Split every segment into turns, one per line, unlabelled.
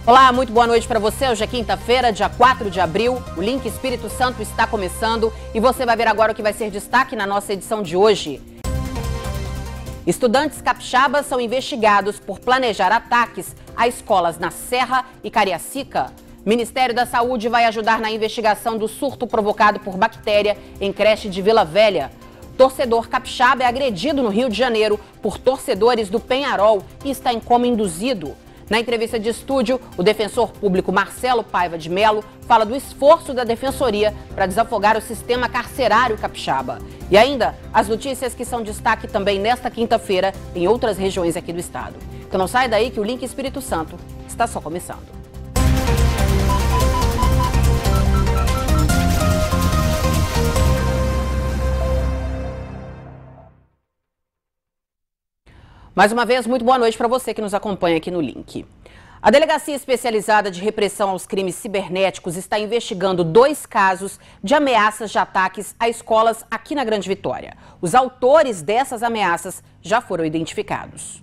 Olá, muito boa noite para você. Hoje é quinta-feira, dia 4 de abril. O Link Espírito Santo está começando e você vai ver agora o que vai ser destaque na nossa edição de hoje. Estudantes capixabas são investigados por planejar ataques a escolas na Serra e Cariacica. Ministério da Saúde vai ajudar na investigação do surto provocado por bactéria em creche de Vila Velha. Torcedor capixaba é agredido no Rio de Janeiro por torcedores do Penharol e está em coma induzido. Na entrevista de estúdio, o defensor público Marcelo Paiva de Melo fala do esforço da Defensoria para desafogar o sistema carcerário capixaba. E ainda, as notícias que são destaque também nesta quinta-feira em outras regiões aqui do estado. Então não sai daí que o Link Espírito Santo está só começando. Mais uma vez, muito boa noite para você que nos acompanha aqui no Link. A Delegacia Especializada de Repressão aos Crimes Cibernéticos está investigando 2 casos de ameaças de ataques a escolas aqui na Grande Vitória. Os autores dessas ameaças já foram identificados.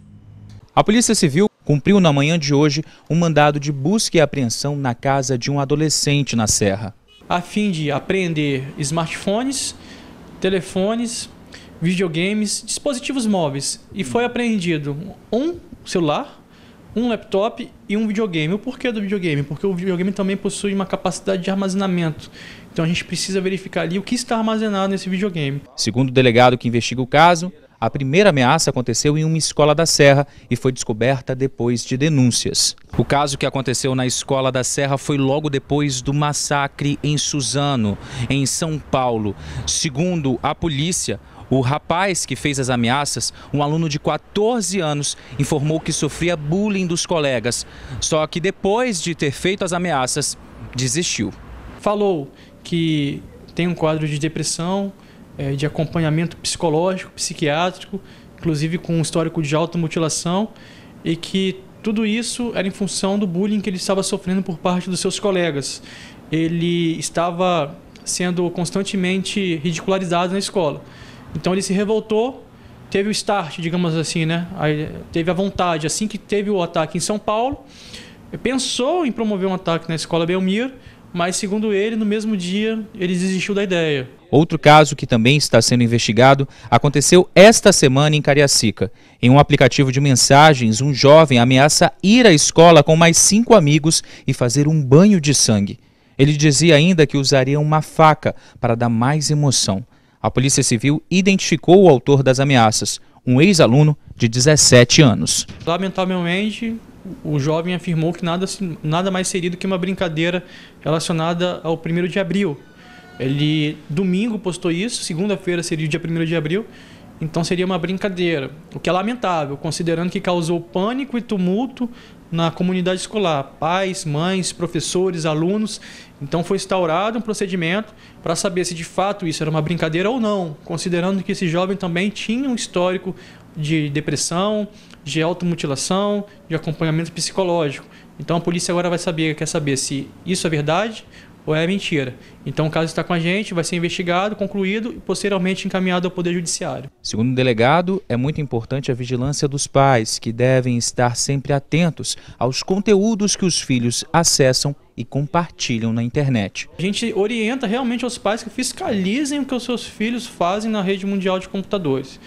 A Polícia Civil cumpriu na manhã de hoje um mandado de busca e apreensão na casa de um adolescente na Serra.
A fim de apreender smartphones, telefones, videogames, dispositivos móveis. E foi apreendido um celular, um laptop e um videogame. O porquê do videogame? Porque o videogame também possui uma capacidade de armazenamento. Então a gente precisa verificar ali o que está armazenado nesse videogame. Segundo
o delegado que investiga o caso, a primeira ameaça aconteceu em uma escola da Serra e foi descoberta depois de denúncias. O caso que aconteceu na escola da Serra foi logo depois do massacre em Suzano, em São Paulo. Segundo a polícia, o rapaz que fez as ameaças, um aluno de 14 anos, informou que sofria bullying dos colegas. Só que depois de ter feito as ameaças, desistiu.
Falou que tem um quadro de depressão, de acompanhamento psicológico, psiquiátrico, inclusive com um histórico de automutilação, e que tudo isso era em função do bullying que ele estava sofrendo por parte dos seus colegas. Ele estava sendo constantemente ridicularizado na escola. Então ele se revoltou, teve o start, digamos assim, né? Aí teve a vontade, assim que teve o ataque em São Paulo, pensou em promover um ataque na escola Belmiro, mas segundo ele, no mesmo dia, ele desistiu da ideia.
Outro caso que também está sendo investigado aconteceu esta semana em Cariacica. Em um aplicativo de mensagens, um jovem ameaça ir à escola com mais 5 amigos e fazer um banho de sangue. Ele dizia ainda que usaria uma faca para dar mais emoção. A Polícia Civil identificou o autor das ameaças, um ex-aluno de 17 anos.
Lamentavelmente, o jovem afirmou que nada mais seria do que uma brincadeira relacionada ao 1º de abril. Ele, domingo, postou isso, segunda-feira seria o dia 1º de abril, então seria uma brincadeira. O que é lamentável, considerando que causou pânico e tumulto na comunidade escolar. Pais, mães, professores, alunos. Então foi instaurado um procedimento para saber se de fato isso era uma brincadeira ou não, considerando que esse jovem também tinha um histórico de depressão, de automutilação, de acompanhamento psicológico. Então a polícia agora quer saber se isso é verdade ou é mentira. Então o caso está com a gente, vai ser investigado, concluído e posteriormente encaminhado ao Poder Judiciário.
Segundo o delegado, é muito importante a vigilância dos pais, que devem estar sempre atentos aos conteúdos que os filhos acessam e compartilham na internet.
A gente orienta realmente aos pais que fiscalizem o que os seus filhos fazem na rede mundial de computadores.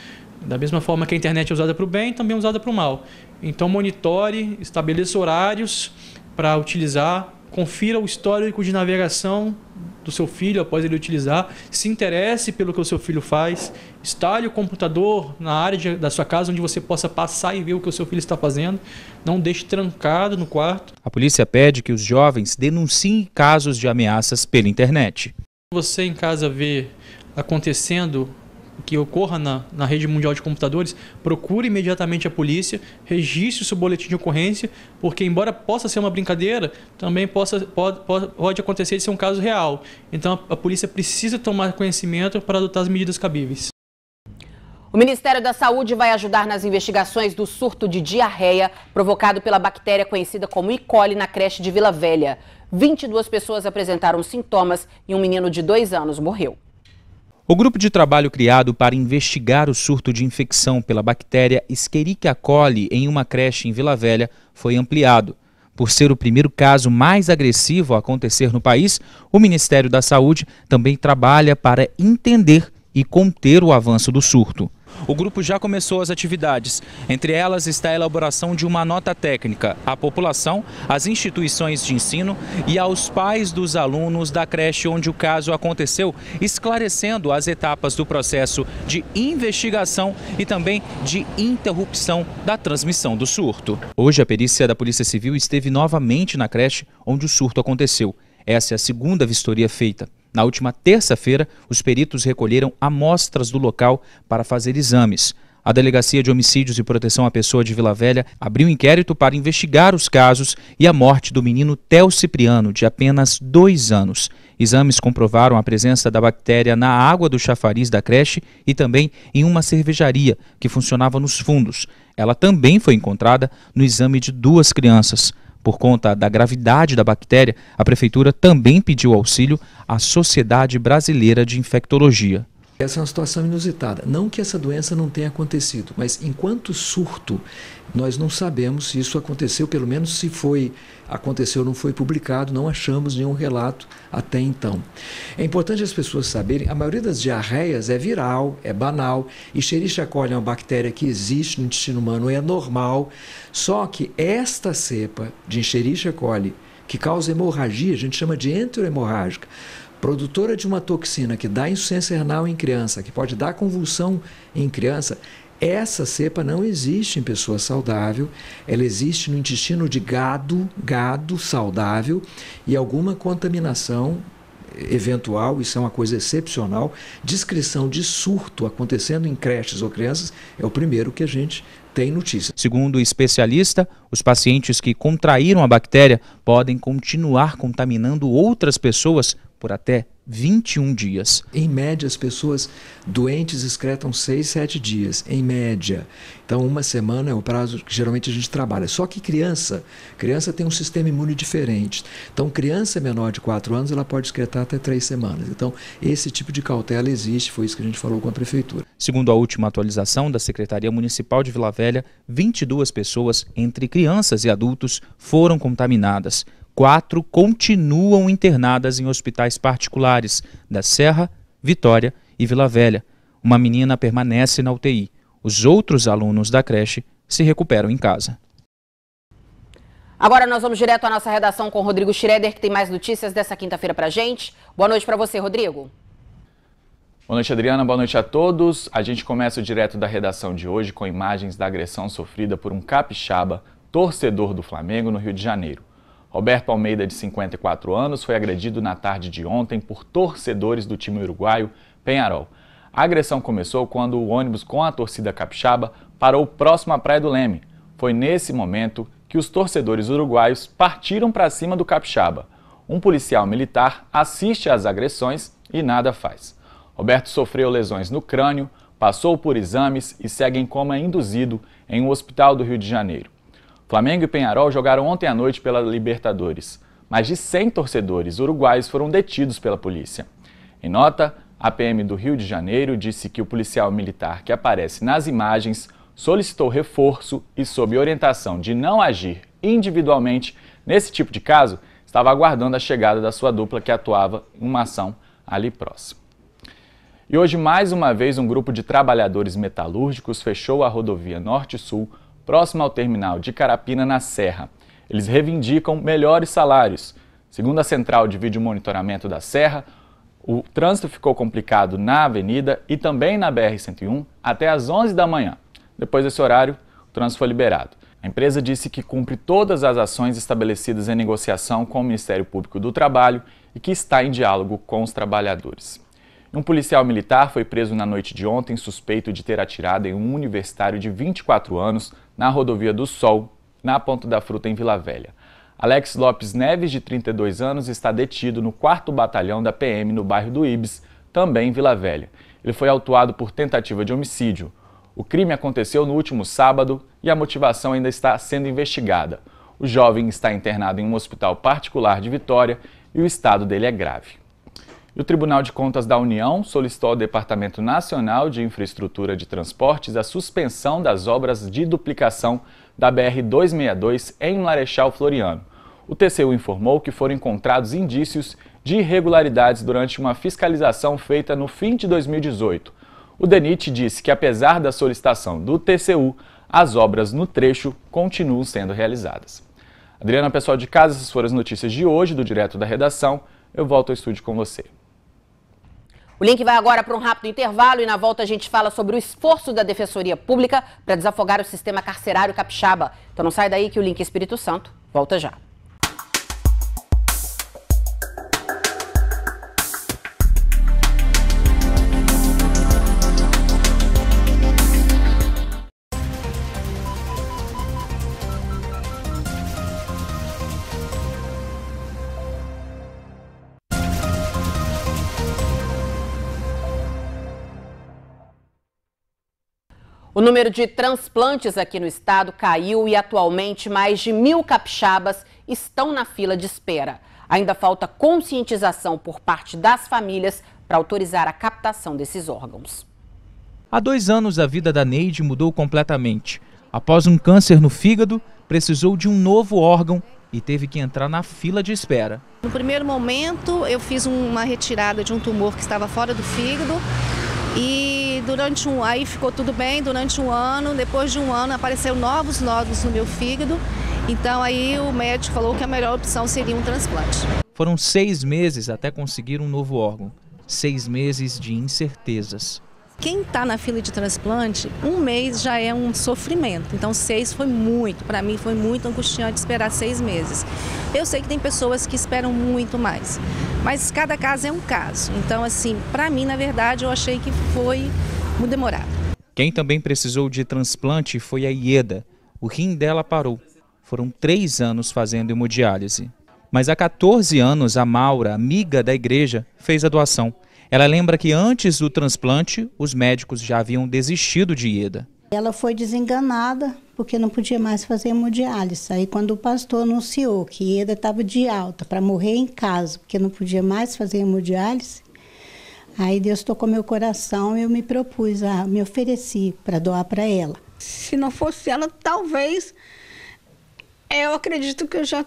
Da mesma forma que a internet é usada para o bem, também é usada para o mal. Então monitore, estabeleça horários para utilizar, confira o histórico de navegação do seu filho após ele utilizar, se interesse pelo que o seu filho faz, instale o computador na área da sua casa onde você possa passar e ver o que o seu filho está fazendo, não deixe trancado no quarto.
A polícia pede que os jovens denunciem casos de ameaças pela internet.
Você em casa vê acontecendo que ocorra na rede mundial de computadores, procure imediatamente a polícia, registre o seu boletim de ocorrência, porque embora possa ser uma brincadeira, também pode acontecer de ser um caso real. Então a polícia precisa tomar conhecimento para adotar as medidas cabíveis.
O Ministério da Saúde vai ajudar nas investigações do surto de diarreia provocado pela bactéria conhecida como E. coli na creche de Vila Velha. 22 pessoas apresentaram sintomas e um menino de 2 anos morreu.
O grupo de trabalho criado para investigar o surto de infecção pela bactéria Escherichia coli em uma creche em Vila Velha foi ampliado. Por ser o primeiro caso mais agressivo a acontecer no país, o Ministério da Saúde também trabalha para entender e conter o avanço do surto. O grupo já começou as atividades. Entre elas está a elaboração de uma nota técnica à população, às instituições de ensino e aos pais dos alunos da creche onde o caso aconteceu, esclarecendo as etapas do processo de investigação e também de interrupção da transmissão do surto. Hoje, a perícia da Polícia Civil esteve novamente na creche onde o surto aconteceu. Essa é a segunda vistoria feita. Na última terça-feira, os peritos recolheram amostras do local para fazer exames. A Delegacia de Homicídios e Proteção à Pessoa de Vila Velha abriu inquérito para investigar os casos e a morte do menino Theo Cipriano, de apenas 2 anos. Exames comprovaram a presença da bactéria na água do chafariz da creche e também em uma cervejaria que funcionava nos fundos. Ela também foi encontrada no exame de 2 crianças. Por conta da gravidade da bactéria, a Prefeitura também pediu auxílio à Sociedade Brasileira de Infectologia.
Essa é uma situação inusitada. Não que essa doença não tenha acontecido, mas enquanto surto, nós não sabemos se isso aconteceu, pelo menos se aconteceu, não foi publicado, não achamos nenhum relato até então. É importante as pessoas saberem, a maioria das diarreias é viral, é banal, e Escherichia coli é uma bactéria que existe no intestino humano, é normal, só que esta cepa de Escherichia coli, que causa hemorragia, a gente chama de enterohemorrágica, produtora de uma toxina que dá insuficiência renal em criança, que pode dar convulsão em criança, essa cepa não existe em pessoa saudável, ela existe no intestino de gado saudável e alguma contaminação eventual, isso é uma coisa excepcional, descrição de surto acontecendo em creches ou crianças, é o primeiro que a gente tem notícia.
Segundo o especialista, os pacientes que contraíram a bactéria podem continuar contaminando outras pessoas por até 21 dias.
Em média, as pessoas doentes excretam 6, 7 dias, em média. Então, 1 semana é o prazo que geralmente a gente trabalha. Só que criança tem um sistema imune diferente. Então, criança menor de 4 anos, ela pode excretar até 3 semanas. Então, esse tipo de cautela existe, foi isso que a gente falou com a Prefeitura.
Segundo a última atualização da Secretaria Municipal de Vila Velha, 22 pessoas, entre crianças e adultos, foram contaminadas. 4 continuam internadas em hospitais particulares da Serra, Vitória e Vila Velha. Uma menina permanece na UTI. Os outros alunos da creche se recuperam em casa.
Agora nós vamos direto à nossa redação com o Rodrigo Schroeder, que tem mais notícias dessa quinta-feira pra gente. Boa noite para você, Rodrigo.
Boa noite, Adriana. Boa noite a todos. A gente começa o direto da redação de hoje com imagens da agressão sofrida por um capixaba, torcedor do Flamengo, no Rio de Janeiro. Roberto Almeida, de 54 anos, foi agredido na tarde de ontem por torcedores do time uruguaio Peñarol. A agressão começou quando o ônibus com a torcida capixaba parou próximo à Praia do Leme. Foi nesse momento que os torcedores uruguaios partiram para cima do capixaba. Um policial militar assiste às agressões e nada faz. Roberto sofreu lesões no crânio, passou por exames e segue em coma induzido em um hospital do Rio de Janeiro. Flamengo e Peñarol jogaram ontem à noite pela Libertadores. Mais de 100 torcedores uruguaios foram detidos pela polícia. Em nota, a PM do Rio de Janeiro disse que o policial militar que aparece nas imagens solicitou reforço e, sob orientação de não agir individualmente nesse tipo de caso, estava aguardando a chegada da sua dupla que atuava em uma ação ali próximo. E hoje, mais uma vez, um grupo de trabalhadores metalúrgicos fechou a rodovia Norte-Sul próximo ao terminal de Carapina, na Serra. Eles reivindicam melhores salários. Segundo a Central de Vídeo Monitoramento da Serra, o trânsito ficou complicado na avenida e também na BR-101 até às 11 da manhã. Depois desse horário, o trânsito foi liberado. A empresa disse que cumpre todas as ações estabelecidas em negociação com o Ministério Público do Trabalho e que está em diálogo com os trabalhadores. Um policial militar foi preso na noite de ontem suspeito de ter atirado em um universitário de 24 anos na rodovia do Sol, na Ponta da Fruta, em Vila Velha. Alex Lopes Neves, de 32 anos, está detido no 4º Batalhão da PM no bairro do Ibis, também em Vila Velha. Ele foi autuado por tentativa de homicídio. O crime aconteceu no último sábado e a motivação ainda está sendo investigada. O jovem está internado em um hospital particular de Vitória e o estado dele é grave. E o Tribunal de Contas da União solicitou ao Departamento Nacional de Infraestrutura de Transportes a suspensão das obras de duplicação da BR-262 em Marechal Floriano. O TCU informou que foram encontrados indícios de irregularidades durante uma fiscalização feita no fim de 2018. O DENIT disse que, apesar da solicitação do TCU, as obras no trecho continuam sendo realizadas. Adriana, pessoal de casa, essas foram as notícias de hoje do Direto da Redação. Eu volto ao estúdio com você.
O link vai agora para um rápido intervalo e na volta a gente fala sobre o esforço da Defensoria Pública para desafogar o sistema carcerário capixaba. Então não sai daí que o link é Espírito Santo volta já. O número de transplantes aqui no estado caiu e atualmente mais de 1.000 capixabas estão na fila de espera. Ainda falta conscientização por parte das famílias para autorizar a captação desses órgãos.
Há 2 anos a vida da Neide mudou completamente. Após um câncer no fígado, precisou de um novo órgão e teve que entrar na fila de espera.
No primeiro momento eu fiz uma retirada de um tumor que estava fora do fígado. E aí ficou tudo bem durante um ano. Depois de um ano apareceram novos nódulos no meu fígado. Então aí o médico falou que a melhor opção seria um transplante.
Foram 6 meses até conseguir um novo órgão. 6 meses de incertezas.
Quem está na fila de transplante, 1 mês já é um sofrimento. Então 6 foi muito, para mim foi muito angustiante esperar 6 meses. Eu sei que tem pessoas que esperam muito mais, mas cada caso é um caso. Então assim, para mim na verdade eu achei que foi muito demorado.
Quem também precisou de transplante foi a Ieda. O rim dela parou. Foram 3 anos fazendo hemodiálise. Mas há 14 anos a Maura, amiga da igreja, fez a doação. Ela lembra que antes do transplante, os médicos já haviam desistido de Ieda.
Ela foi desenganada porque não podia mais fazer hemodiálise. Aí quando o pastor anunciou que Ieda estava de alta para morrer em casa, porque não podia mais fazer hemodiálise, aí Deus tocou meu coração e eu me propus, me ofereci para doar para ela.
Se não fosse ela, talvez, eu acredito que eu já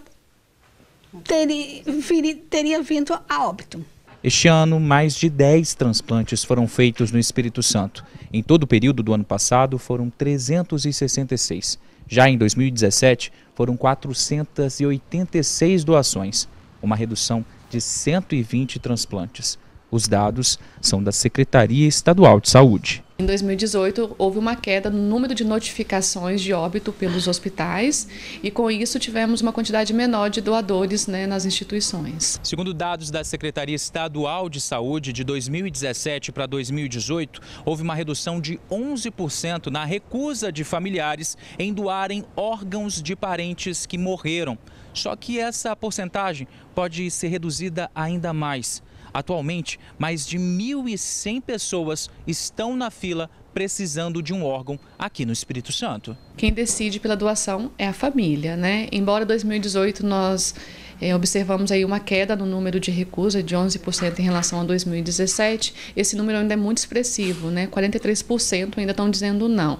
teria vindo a óbito.
Este ano, mais de 10 transplantes foram feitos no Espírito Santo. Em todo o período do ano passado, foram 366. Já em 2017, foram 486 doações, uma redução de 120 transplantes. Os dados são da Secretaria Estadual de Saúde.
Em 2018, houve uma queda no número de notificações de óbito pelos hospitais e, com isso, tivemos uma quantidade menor de doadores, nas instituições.
Segundo dados da Secretaria Estadual de Saúde, de 2017 para 2018, houve uma redução de 11% na recusa de familiares em doarem órgãos de parentes que morreram. Só que essa porcentagem pode ser reduzida ainda mais. Atualmente, mais de 1.100 pessoas estão na fila precisando de um órgão aqui no Espírito Santo.
Quem decide pela doação é a família, Embora em 2018 nós observamos aí uma queda no número de recusa de 11% em relação a 2017, esse número ainda é muito expressivo, 43% ainda estão dizendo não.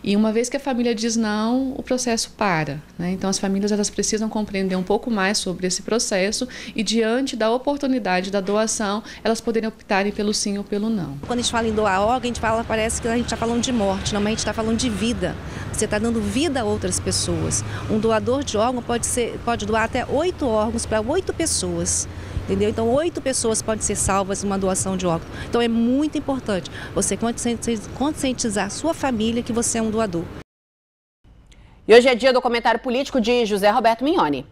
E uma vez que a família diz não, o processo para, Então as famílias elas precisam compreender um pouco mais sobre esse processo e diante da oportunidade da doação, elas poderem optarem pelo sim ou pelo não.
Quando a gente fala em doar órgão, a gente parece que a gente está falando de morte, não, mas a gente está falando de vida. Você está dando vida a outras pessoas. Um doador de órgão pode doar até 8 órgãos para 8 pessoas. Entendeu? Então 8 pessoas podem ser salvas numa doação de órgão. Então é muito importante você conscientizar a sua família que você é um doador.
E hoje é dia do comentário político de José Roberto Mignoni.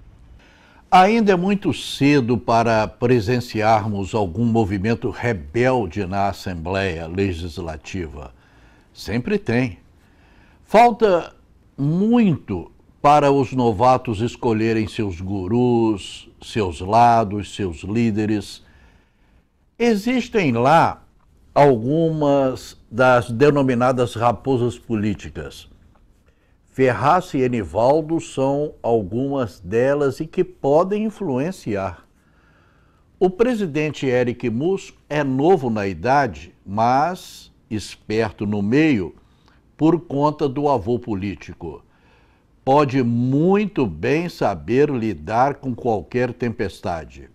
Ainda é muito cedo para presenciarmos algum movimento rebelde na Assembleia Legislativa. Sempre tem. Falta muito para os novatos escolherem seus gurus, seus lados, seus líderes. Existem lá algumas das denominadas raposas políticas. Ferraz e Enivaldo são algumas delas e que podem influenciar. O presidente Eric Musso é novo na idade, mas esperto no meio por conta do avô político. pode muito bem saber lidar com qualquer tempestade.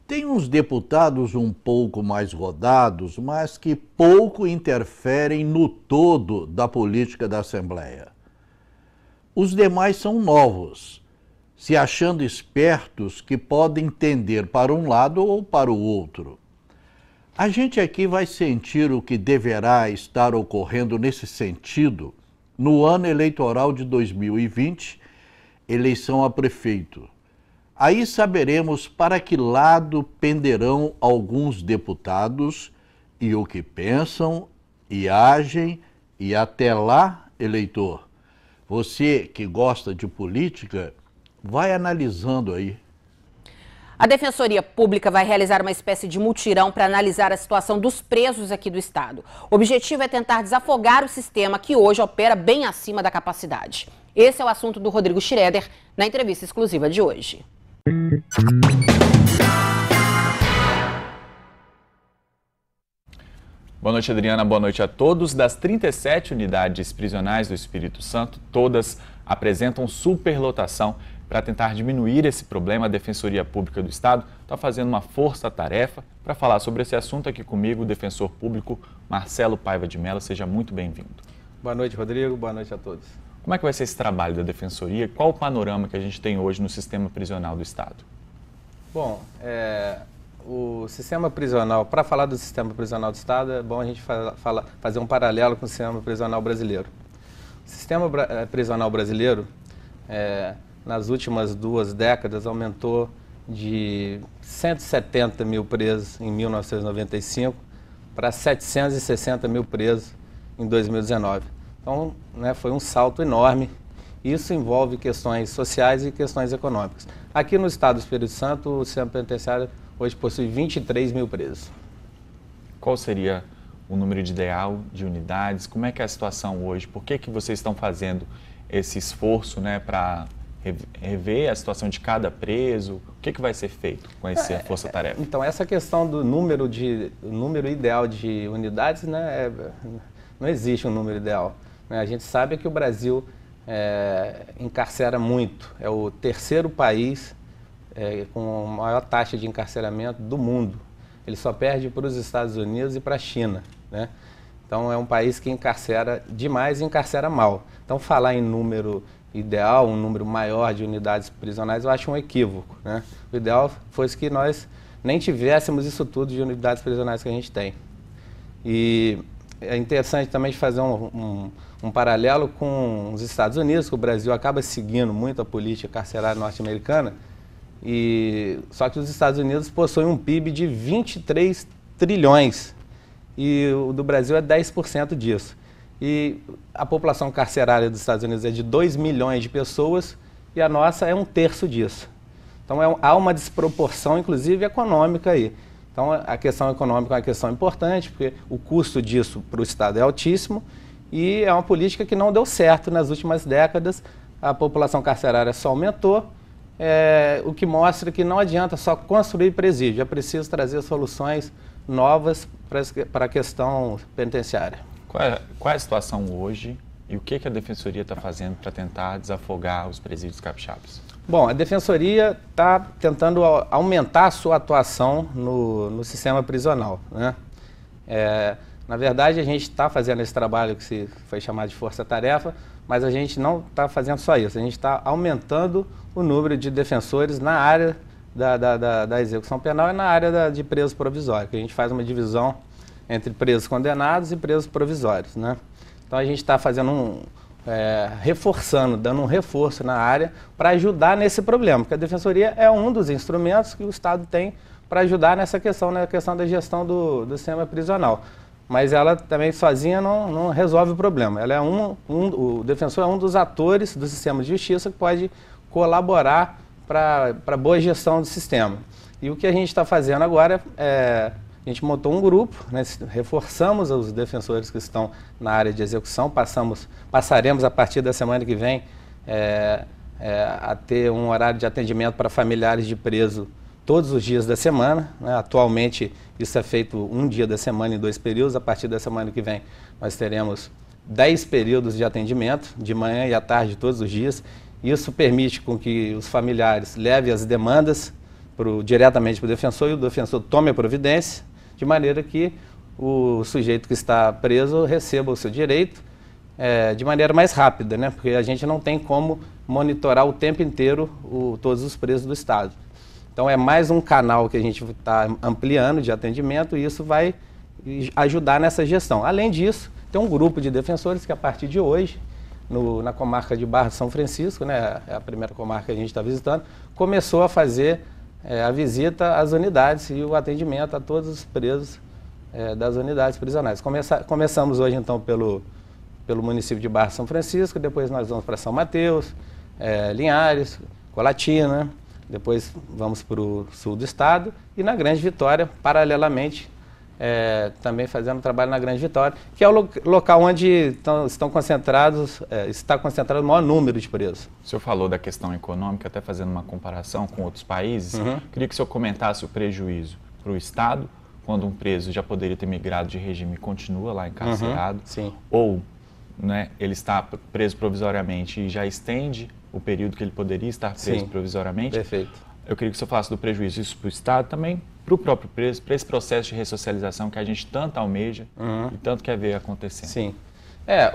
Tem uns deputados um pouco mais rodados, mas que pouco interferem no todo da política da Assembleia. Os demais são novos, se achando espertos que podem tender para um lado ou para o outro. A gente aqui vai sentir o que deverá estar ocorrendo nesse sentido no ano eleitoral de 2020, eleição a prefeito. Aí saberemos para que lado penderão alguns deputados e o que pensam e agem, e até lá, eleitor, você que gosta de política, vai analisando aí.
A Defensoria Pública vai realizar uma espécie de mutirão para analisar a situação dos presos aqui do estado. O objetivo é tentar desafogar o sistema que hoje opera bem acima da capacidade. Esse é o assunto do Rodrigo Schroeder na entrevista exclusiva de hoje.
Boa noite, Adriana. Boa noite a todos. Das 37 unidades prisionais do Espírito Santo, todas apresentam superlotação. Para tentar diminuir esse problema, a Defensoria Pública do Estado está fazendo uma força-tarefa. Para falar sobre esse assunto aqui comigo, o defensor público Marcelo Paiva de Mello. Seja muito bem-vindo.
Boa noite, Rodrigo. Boa noite a todos.
Como é que vai ser esse trabalho da Defensoria? Qual o panorama que a gente tem hoje no sistema prisional do Estado?
Bom, o sistema prisional, para falar do sistema prisional do Estado, é bom a gente fazer um paralelo com o sistema prisional brasileiro. O sistema prisional brasileiro, nas últimas 2 décadas, aumentou de 170 mil presos em 1995 para 760 mil presos em 2019. Então, foi um salto enorme. Isso envolve questões sociais e questões econômicas. Aqui no estado do Espírito Santo, o sistema penitenciário hoje possui 23 mil presos.
Qual seria o número ideal de unidades? Como é que é a situação hoje? Por que vocês estão fazendo esse esforço para rever a situação de cada preso? O que vai ser feito com essa força-tarefa?
Então, essa questão do número ideal de unidades, não existe um número ideal. A gente sabe que o Brasil encarcera muito. É o 3º país com a maior taxa de encarceramento do mundo. Ele só perde para os Estados Unidos e para a China, né? Então, é um país que encarcera demais e encarcera mal. Então, falar em número ideal, um número maior de unidades prisionais, eu acho um equívoco, né? O ideal fosse que nós nem tivéssemos isso tudo de unidades prisionais que a gente tem. E é interessante também fazer um paralelo com os Estados Unidos, que o Brasil acaba seguindo muito a política carcerária norte-americana, só que os Estados Unidos possuem um PIB de 23 trilhões e o do Brasil é 10% disso. E a população carcerária dos Estados Unidos é de 2 milhões de pessoas e a nossa é 1/3 disso. Então há uma desproporção, inclusive econômica aí. Então a questão econômica é uma questão importante, porque o custo disso para o Estado é altíssimo e é uma política que não deu certo nas últimas décadas. A população carcerária só aumentou, o que mostra que não adianta só construir presídio, é preciso trazer soluções novas para a questão penitenciária.
Qual é a situação hoje e o que a Defensoria está fazendo para tentar desafogar os presídios capixabas?
Bom, a Defensoria está tentando aumentar a sua atuação no sistema prisional, né? Na verdade, a gente está fazendo esse trabalho que foi chamado de força-tarefa, mas a gente não está fazendo só isso. A gente está aumentando o número de defensores na área da execução penal e na área de presos provisórios, que a gente faz uma divisão entre presos condenados e presos provisórios, né? Então a gente está fazendo dando um reforço na área para ajudar nesse problema, porque a Defensoria é um dos instrumentos que o Estado tem para ajudar nessa questão, na questão da gestão do sistema prisional. Mas ela também sozinha não resolve o problema. Ela o defensor é um dos atores do sistema de justiça que pode colaborar para a boa gestão do sistema. E o que a gente está fazendo agora a gente montou um grupo, né, reforçamos os defensores que estão na área de execução, passaremos a partir da semana que vem a ter um horário de atendimento para familiares de preso todos os dias da semana, né? Atualmente isso é feito um dia da semana em 2 períodos. A partir da semana que vem nós teremos 10 períodos de atendimento, de manhã e à tarde, todos os dias. Isso permite com que os familiares levem as demandas diretamente para o defensor e o defensor tome a providência, de maneira que o sujeito que está preso receba o seu direito de maneira mais rápida, né? Porque a gente não tem como monitorar o tempo inteiro todos os presos do Estado. Então é mais um canal que a gente está ampliando de atendimento e isso vai ajudar nessa gestão. Além disso, tem um grupo de defensores que a partir de hoje, na comarca de Barra de São Francisco, né, é a primeira comarca que a gente está visitando, começou a fazer a visita às unidades e o atendimento a todos os presos das unidades prisionais. Começamos hoje então pelo município de Barra de São Francisco, depois nós vamos para São Mateus, Linhares, Colatina, depois vamos para o sul do estado e na Grande Vitória, paralelamente, também fazendo trabalho na Grande Vitória, que é o local onde está concentrado o maior número de presos.
O senhor falou da questão econômica, até fazendo uma comparação com outros países. Queria que o senhor comentasse o prejuízo para o Estado, quando um preso já poderia ter migrado de regime e continua lá encarcerado, ou né, ele está preso provisoriamente e já estende o período que ele poderia estar preso provisoriamente.
Perfeito.
Eu queria que o senhor falasse do prejuízo isso para o Estado, também para o próprio preso, para esse processo de ressocialização que a gente tanto almeja e tanto quer ver acontecendo.
Sim. É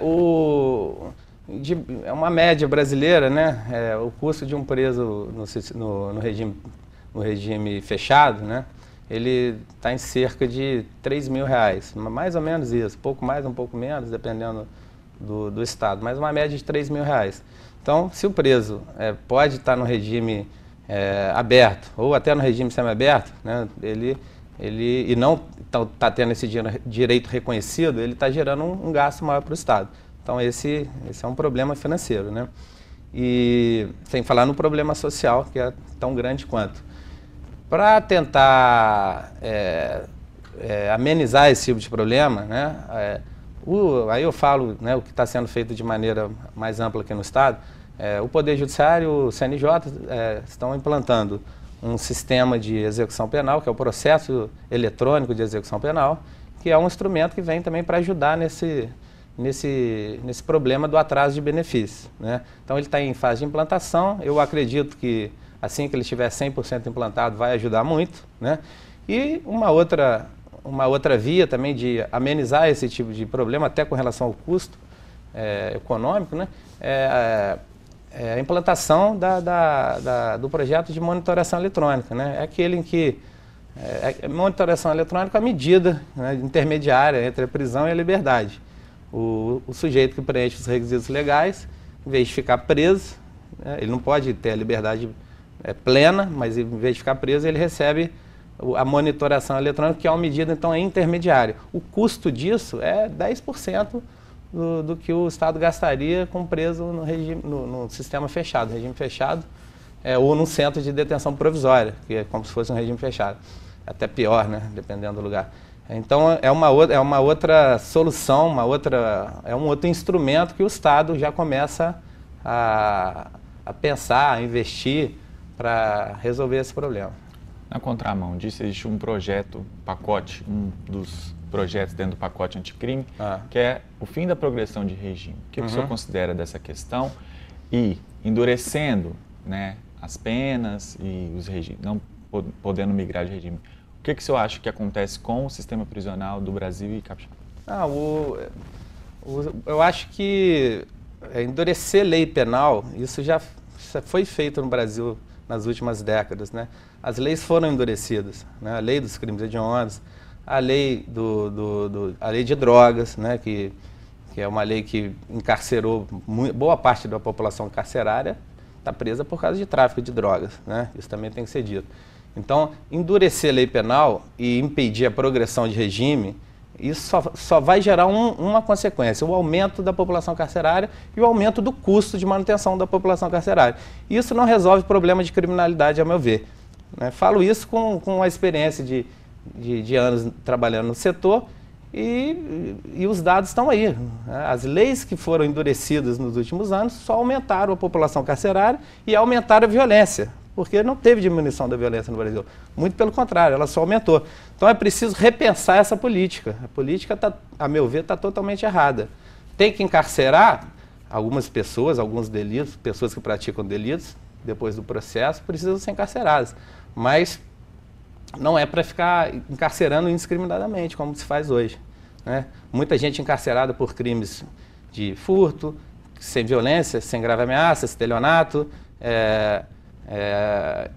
uma média brasileira, né? O custo de um preso no regime fechado, né? Ele está em cerca de R$3.000, mais ou menos isso, pouco mais, um pouco menos, dependendo do estado, mas uma média de R$3.000. Então, se o preso pode estar no regime aberto ou até no regime semiaberto, né, e não está tendo esse direito reconhecido, ele está gerando um gasto maior para o Estado. Então, esse é um problema financeiro, né? E sem falar no problema social, que é tão grande quanto. Para tentar amenizar esse tipo de problema, né, aí eu falo, né, o que está sendo feito de maneira mais ampla aqui no Estado, o Poder Judiciário, o CNJ, estão implantando um sistema de execução penal, que é o processo eletrônico de execução penal, que é um instrumento que vem também para ajudar nesse problema do atraso de benefícios, né? Então ele está em fase de implantação, eu acredito que assim que ele estiver 100% implantado, vai ajudar muito, né? E uma outra via também de amenizar esse tipo de problema, até com relação ao custo econômico, né? A implantação do projeto de monitoração eletrônica, né? É aquele em que monitoração eletrônica é a medida, né, intermediária entre a prisão e a liberdade. O sujeito que preenche os requisitos legais, em vez de ficar preso, né, ele não pode ter a liberdade plena, mas em vez de ficar preso, ele recebe a monitoração eletrônica, que é uma medida, então, intermediária. O custo disso é 10% do que o Estado gastaria com preso no sistema fechado, regime fechado, ou num centro de detenção provisória, que é como se fosse um regime fechado. Até pior, né, dependendo do lugar. Então, é uma outra solução, é um outro instrumento que o Estado já começa a pensar, a investir, para resolver esse problema.
Na contramão disso, existe um projeto, pacote, um dos projetos dentro do pacote anticrime, que é o fim da progressão de regime. O que o senhor considera dessa questão? E endurecendo, né, as penas e os regimes, não podendo migrar de regime. O que o senhor acha que acontece com o sistema prisional do Brasil e Capixaba?
Eu acho que endurecer lei penal, isso já foi feito no Brasil nas últimas décadas, né? As leis foram endurecidas, né? A lei dos crimes hediondos, a lei a lei de drogas, né? Que é uma lei que encarcerou boa parte da população carcerária, está presa por causa de tráfico de drogas, né? Isso também tem que ser dito. Então, endurecer a lei penal e impedir a progressão de regime, isso só vai gerar uma consequência, o aumento da população carcerária e o aumento do custo de manutenção da população carcerária. Isso não resolve o problema de criminalidade, a meu ver, né? Falo isso com a experiência de anos trabalhando no setor e os dados estão aí, né? As leis que foram endurecidas nos últimos anos só aumentaram a população carcerária e aumentaram a violência, porque não teve diminuição da violência no Brasil. Muito pelo contrário, ela só aumentou. Então é preciso repensar essa política. A política, a meu ver, está totalmente errada. tem que encarcerar algumas pessoas, alguns delitos, pessoas que praticam delitos, depois do processo, precisam ser encarceradas. Mas não é para ficar encarcerando indiscriminadamente, como se faz hoje, né? Muita gente encarcerada por crimes de furto, sem violência, sem grave ameaça, estelionato,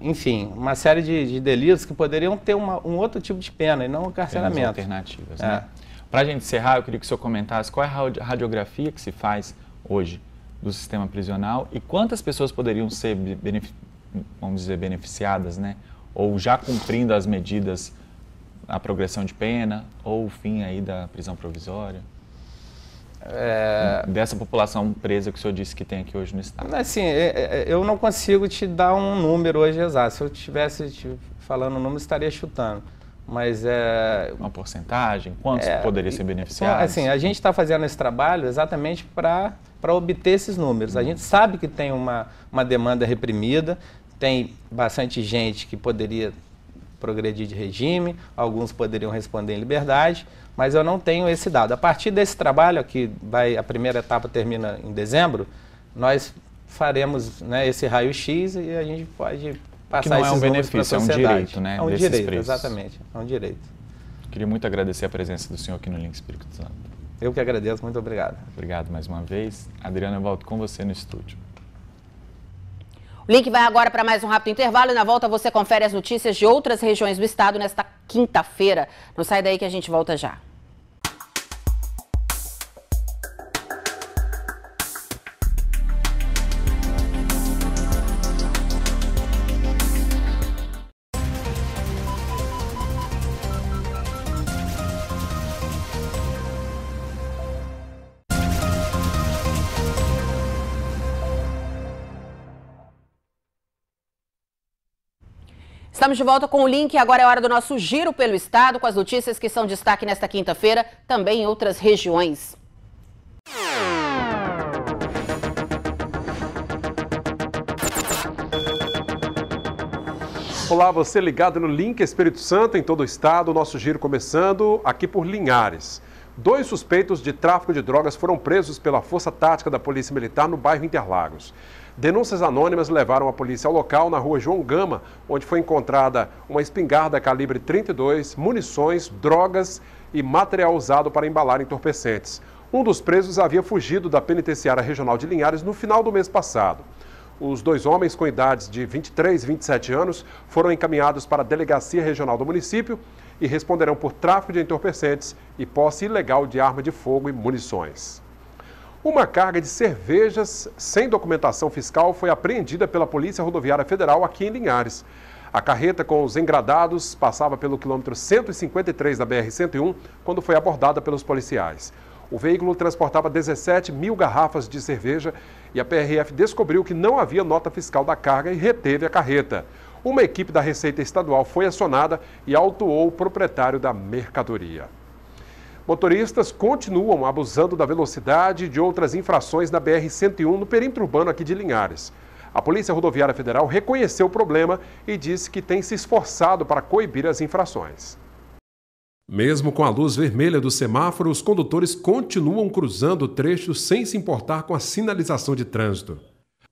enfim, uma série de delitos que poderiam ter um outro tipo de pena e não encarceramento.
Penas alternativas, né? Para a gente encerrar, eu queria que o senhor comentasse qual é a radiografia que se faz hoje do sistema prisional e quantas pessoas poderiam ser, vamos dizer, beneficiadas, né? Ou já cumprindo as medidas, a progressão de pena ou o fim aí da prisão provisória? Dessa população presa que o senhor disse que tem aqui hoje no estado.
Assim, eu não consigo te dar um número hoje exato. Se eu estivesse falando um número, estaria chutando. Mas
uma porcentagem? Quantos poderiam ser beneficiados?
Assim, a gente está fazendo esse trabalho exatamente para obter esses números. A gente sabe que tem uma demanda reprimida, tem bastante gente que poderia progredir de regime, alguns poderiam responder em liberdade, mas eu não tenho esse dado. A partir desse trabalho, que a primeira etapa termina em dezembro, nós faremos, né, esse raio-x e a gente pode passar esses números para a sociedade.
É um direito, né?
É um direito, exatamente. É um direito.
Queria muito agradecer a presença do senhor aqui no Link Espírito Santo.
Eu que agradeço, muito obrigado.
Obrigado mais uma vez. Adriana, eu volto com você no estúdio.
O Link vai agora para mais um rápido intervalo e na volta você confere as notícias de outras regiões do estado nesta quinta-feira. Não sai daí que a gente volta já. Estamos de volta com o Link e agora é hora do nosso giro pelo estado com as notícias que são destaque nesta quinta-feira, também em outras regiões.
Olá, você ligado no Link Espírito Santo em todo o estado, o nosso giro começando aqui por Linhares. 2 suspeitos de tráfico de drogas foram presos pela Força Tática da Polícia Militar no bairro Interlagos. Denúncias anônimas levaram a polícia ao local na rua João Gama, onde foi encontrada uma espingarda calibre 32, munições, drogas e material usado para embalar entorpecentes. Um dos presos havia fugido da penitenciária regional de Linhares no final do mês passado. Os 2 homens com idades de 23 e 27 anos foram encaminhados para a Delegacia Regional do município e responderão por tráfico de entorpecentes e posse ilegal de arma de fogo e munições. Uma carga de cervejas sem documentação fiscal foi apreendida pela Polícia Rodoviária Federal aqui em Linhares. A carreta com os engradados passava pelo quilômetro 153 da BR-101 quando foi abordada pelos policiais. O veículo transportava 17 mil garrafas de cerveja e a PRF descobriu que não havia nota fiscal da carga e reteve a carreta. Uma equipe da Receita Estadual foi acionada e autuou o proprietário da mercadoria. Motoristas continuam abusando da velocidade e de outras infrações na BR-101 no perímetro urbano aqui de Linhares. A Polícia Rodoviária Federal reconheceu o problema e disse que tem se esforçado para coibir as infrações. Mesmo com a luz vermelha do semáforo, os condutores continuam cruzando o trecho sem se importar com a sinalização de trânsito.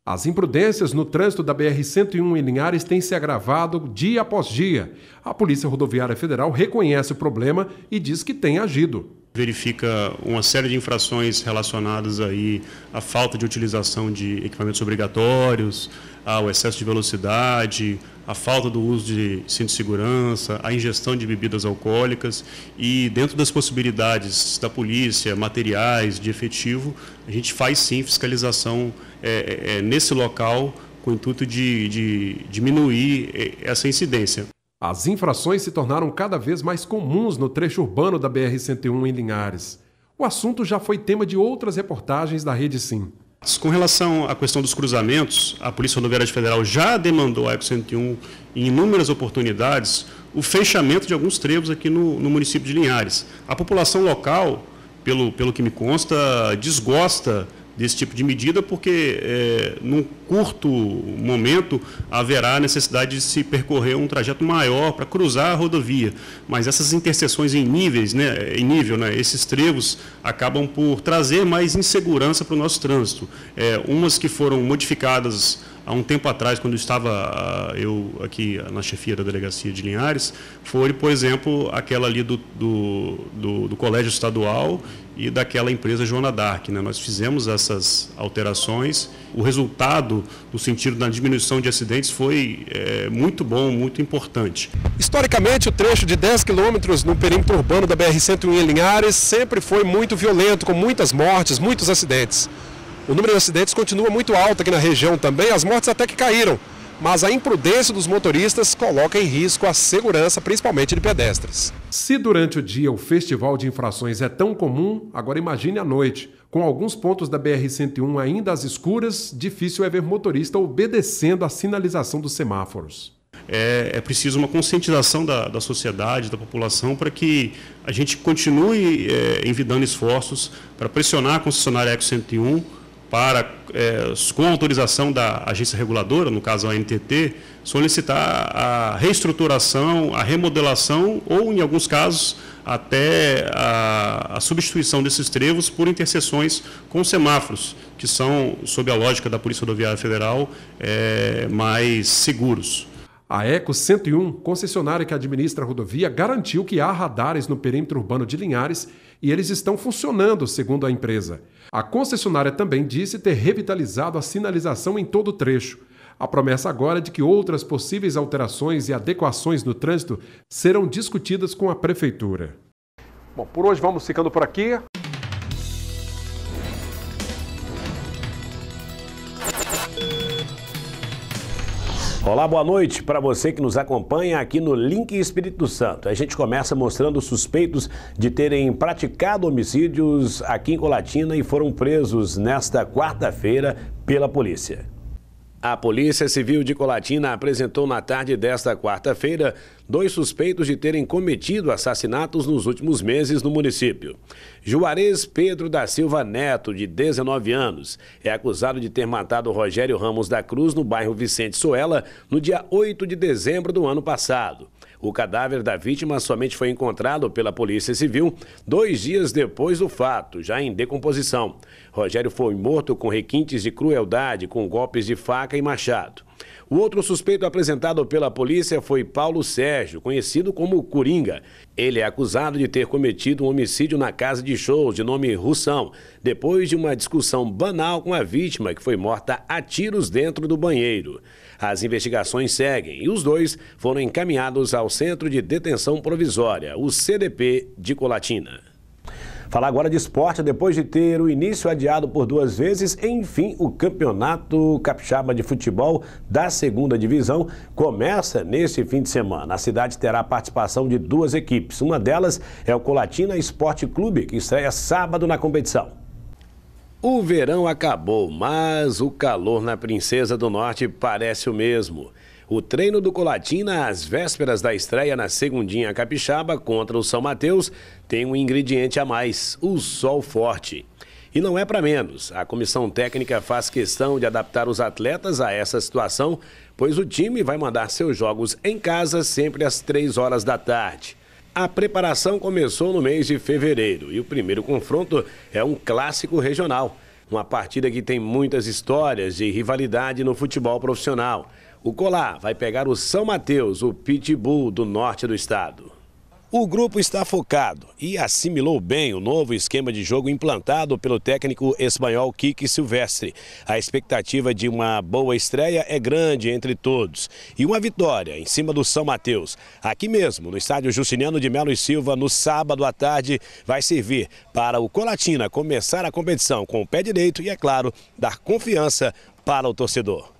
As imprudências no trânsito da BR-101 em Linhares têm se agravado dia após dia. A Polícia Rodoviária Federal reconhece o problema e diz que tem agido.
Verifica uma série de infrações relacionadas aí à falta de utilização de equipamentos obrigatórios, ao excesso de velocidade, a falta do uso de cinto de segurança, a ingestão de bebidas alcoólicas e dentro das possibilidades da polícia, materiais, de efetivo, a gente faz sim fiscalização nesse local com o intuito de diminuir essa incidência.
As infrações se tornaram cada vez mais comuns no trecho urbano da BR-101 em Linhares. O assunto já foi tema de outras reportagens da Rede Sim.
Com relação à questão dos cruzamentos, a Polícia Rodoviária Federal já demandou à ECO-101 em inúmeras oportunidades o fechamento de alguns trevos aqui no município de Linhares. A população local, pelo que me consta, desgosta desse tipo de medida, porque num curto momento haverá necessidade de se percorrer um trajeto maior para cruzar a rodovia. Mas essas interseções em nível, esses trevos acabam por trazer mais insegurança para o nosso trânsito. Umas que foram modificadas há um tempo atrás, quando estava eu aqui na chefia da delegacia de Linhares, foi, por exemplo, aquela ali do Colégio Estadual e daquela empresa Joana d'Arc, né? Nós fizemos essas alterações. O resultado, no sentido da diminuição de acidentes, foi muito bom, muito importante.
Historicamente, o trecho de 10 quilômetros no perímetro urbano da BR-101 em Linhares sempre foi muito violento, com muitas mortes, muitos acidentes. O número de acidentes continua muito alto aqui na região também, as mortes até que caíram, mas a imprudência dos motoristas coloca em risco a segurança, principalmente de pedestres. Se durante o dia o festival de infrações é tão comum, agora imagine à noite. Com alguns pontos da BR-101 ainda às escuras, difícil é ver motorista obedecendo à sinalização dos semáforos.
É preciso uma conscientização da sociedade, da população, para que a gente continue envidando esforços para pressionar a concessionária Eco 101 para, com autorização da agência reguladora, no caso a ANTT, solicitar a reestruturação, a remodelação ou, em alguns casos, até a substituição desses trevos por interseções com semáforos, que são, sob a lógica da Polícia Rodoviária Federal, mais seguros.
A Eco 101, concessionária que administra a rodovia, garantiu que há radares no perímetro urbano de Linhares e eles estão funcionando, segundo a empresa. A concessionária também disse ter revitalizado a sinalização em todo o trecho. A promessa agora é de que outras possíveis alterações e adequações no trânsito serão discutidas com a Prefeitura. Bom, por hoje vamos ficando por aqui.
Olá, boa noite para você que nos acompanha aqui no Link Espírito Santo. A gente começa mostrando suspeitos de terem praticado homicídios aqui em Colatina e foram presos nesta quarta-feira pela polícia. A Polícia Civil de Colatina apresentou na tarde desta quarta-feira 2 suspeitos de terem cometido assassinatos nos últimos meses no município. Juarez Pedro da Silva Neto, de 19 anos, é acusado de ter matado Rogério Ramos da Cruz no bairro Vicente Soela no dia 8 de dezembro do ano passado. O cadáver da vítima somente foi encontrado pela Polícia Civil 2 dias depois do fato, já em decomposição. Rogério foi morto com requintes de crueldade, com golpes de faca e machado. O outro suspeito apresentado pela polícia foi Paulo Sérgio, conhecido como Coringa. Ele é acusado de ter cometido um homicídio na casa de shows de nome Russão, depois de uma discussão banal com a vítima, que foi morta a tiros dentro do banheiro. As investigações seguem e os 2 foram encaminhados ao Centro de Detenção Provisória, o CDP de Colatina. Falar agora de esporte. Depois de ter o início adiado por 2 vezes, enfim, o Campeonato Capixaba de Futebol da 2ª Divisão começa neste fim de semana. A cidade terá a participação de 2 equipes. Uma delas é o Colatina Esporte Clube, que estreia sábado na competição. O verão acabou, mas o calor na Princesa do Norte parece o mesmo. O treino do Colatina, às vésperas da estreia na Segundinha Capixaba contra o São Mateus, tem um ingrediente a mais, o sol forte. E não é para menos, a comissão técnica faz questão de adaptar os atletas a essa situação, pois o time vai mandar seus jogos em casa sempre às 3 horas da tarde. A preparação começou no mês de fevereiro e o primeiro confronto é um clássico regional, uma partida que tem muitas histórias de rivalidade no futebol profissional. O Colá vai pegar o São Mateus, o Pitbull do norte do estado. O grupo está focado e assimilou bem o novo esquema de jogo implantado pelo técnico espanhol Quique Silvestre. A expectativa de uma boa estreia é grande entre todos. E uma vitória em cima do São Mateus, aqui mesmo no estádio Justiniano de Melo e Silva, no sábado à tarde, vai servir para o Colatina começar a competição com o pé direito e, é claro, dar confiança para o torcedor.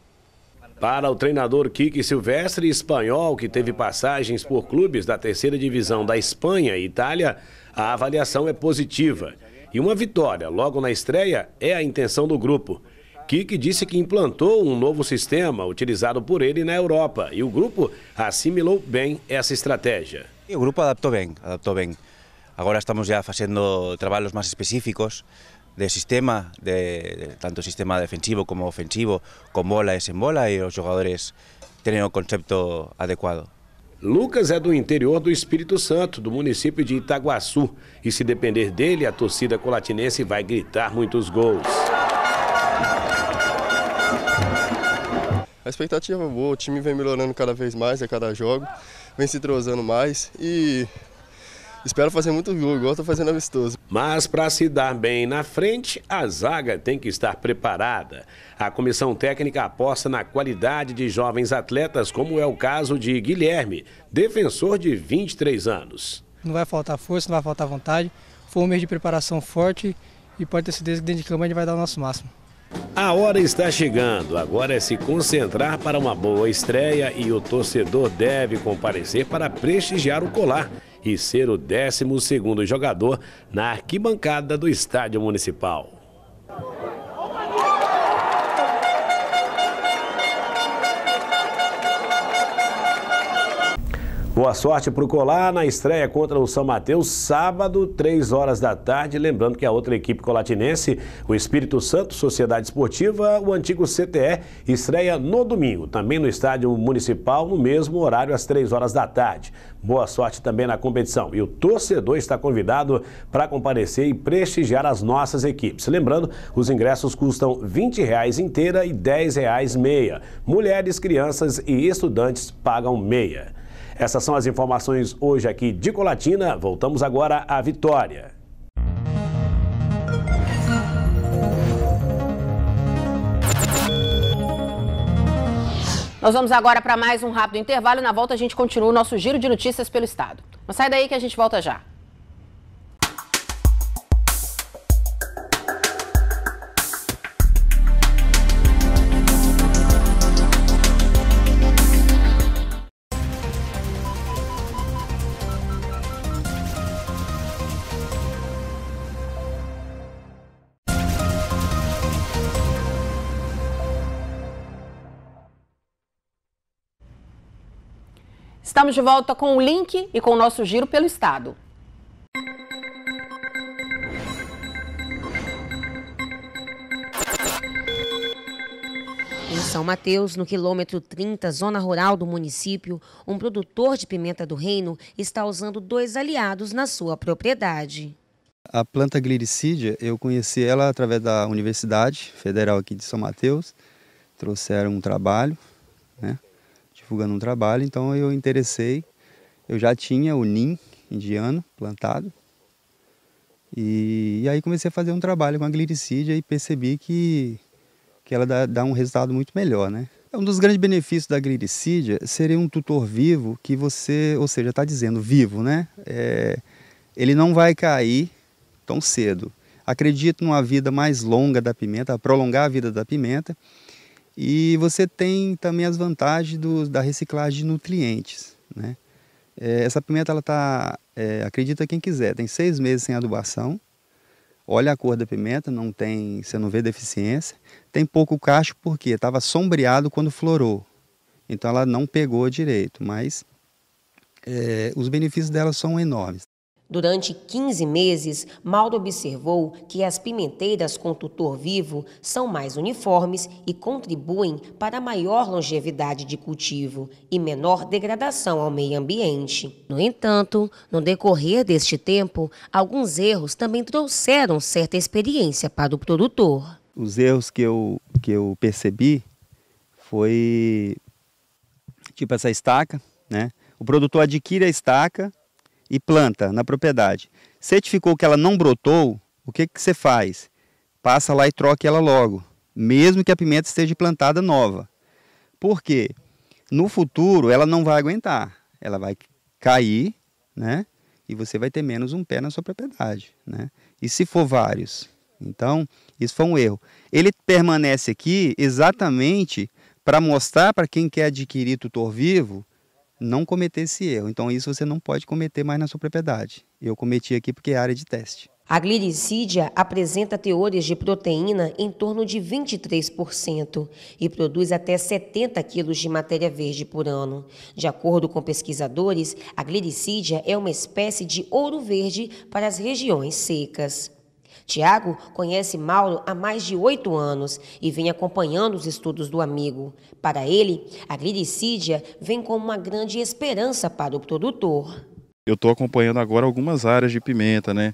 Para o treinador Quique Silvestre, espanhol, que teve passagens por clubes da 3ª Divisão da Espanha e Itália, a avaliação é positiva. E uma vitória logo na estreia é a intenção do grupo. Quique disse que implantou um novo sistema utilizado por ele na Europa e o grupo assimilou bem essa estratégia.
O grupo adaptou bem. Agora estamos já fazendo trabalhos mais específicos de sistema, tanto sistema defensivo como ofensivo, com bola e sem bola, e os jogadores têm o conceito adequado.
Lucas é do interior do Espírito Santo, do município de Itaguaçu. E se depender dele, a torcida colatinense vai gritar muitos gols.
A expectativa é boa, o time vem melhorando cada vez mais a cada jogo, vem se entrosando mais e espero fazer muito gol, igual estou fazendo amistoso.
Mas para se dar bem na frente, a zaga tem que estar preparada. A comissão técnica aposta na qualidade de jovens atletas, como é o caso de Guilherme, defensor de 23 anos.
Não vai faltar força, não vai faltar vontade. Foi um mês de preparação forte e pode ter certeza que dentro de campo a gente vai dar o nosso máximo.
A hora está chegando, agora é se concentrar para uma boa estreia e o torcedor deve comparecer para prestigiar o colar e ser o 12º jogador na arquibancada do Estádio Municipal. Boa sorte para o Colar na estreia contra o São Mateus, sábado, 3 horas da tarde. Lembrando que a outra equipe colatinense, o Espírito Santo Sociedade Esportiva, o antigo CTE, estreia no domingo, também no Estádio Municipal, no mesmo horário, às 3 horas da tarde. Boa sorte também na competição. E o torcedor está convidado para comparecer e prestigiar as nossas equipes. Lembrando, os ingressos custam R$ 20 inteira e R$ 10 meia. Mulheres, crianças e estudantes pagam meia. Essas são as informações hoje aqui de Colatina. Voltamos agora à Vitória.
Nós vamos agora para mais um rápido intervalo e na volta a gente continua o nosso giro de notícias pelo estado. Não sai daí que a gente volta já. Estamos de volta com o link e com o nosso giro pelo estado.
Em São Mateus, no quilômetro 30, zona rural do município, um produtor de pimenta do reino está usando 2 aliados na sua propriedade.
A planta glyricidea, eu conheci ela através da Universidade Federal aqui de São Mateus. Trouxeram um trabalho, né? Divulgando um trabalho, então eu interessei. Eu já tinha o NIM indiano plantado e aí comecei a fazer um trabalho com a glyricidea e percebi que ela dá um resultado muito melhor, né? Um dos grandes benefícios da glyricidea seria um tutor vivo que você, ou seja, está dizendo vivo, né? Ele não vai cair tão cedo. Acredito numa vida mais longa da pimenta, prolongar a vida da pimenta. E você tem também as vantagens da reciclagem de nutrientes, né? Essa pimenta, ela tá, acredita quem quiser, tem 6 meses sem adubação. Olha a cor da pimenta, você não vê deficiência. Tem pouco cacho porque estava sombreado quando florou. Então ela não pegou direito, mas os benefícios dela são enormes.
Durante 15 meses, Mauro observou que as pimenteiras com tutor vivo são mais uniformes e contribuem para a maior longevidade de cultivo e menor degradação ao meio ambiente. No entanto, no decorrer deste tempo, alguns erros também trouxeram certa experiência para o produtor.
Os erros que eu percebi foi tipo essa estaca, né? O produtor adquire a estaca e planta na propriedade. Certificou que ela não brotou, o que você faz? Passa lá e troca ela logo, mesmo que a pimenta esteja plantada nova. Por quê? No futuro ela não vai aguentar, ela vai cair, né? E você vai ter menos um pé na sua propriedade, né? E se for vários? Então, isso foi um erro. Ele permanece aqui exatamente para mostrar para quem quer adquirir tutor vivo não cometer esse erro. Então isso você não pode cometer mais na sua propriedade. Eu cometi aqui porque é área de teste.
A glyricidea apresenta teores de proteína em torno de 23% e produz até 70 quilos de matéria verde por ano. De acordo com pesquisadores, a glyricidea é uma espécie de ouro verde para as regiões secas. Tiago conhece Mauro há mais de 8 anos e vem acompanhando os estudos do amigo. Para ele, a glicídia vem como uma grande esperança para o produtor.
Eu estou acompanhando agora algumas áreas de pimenta, né?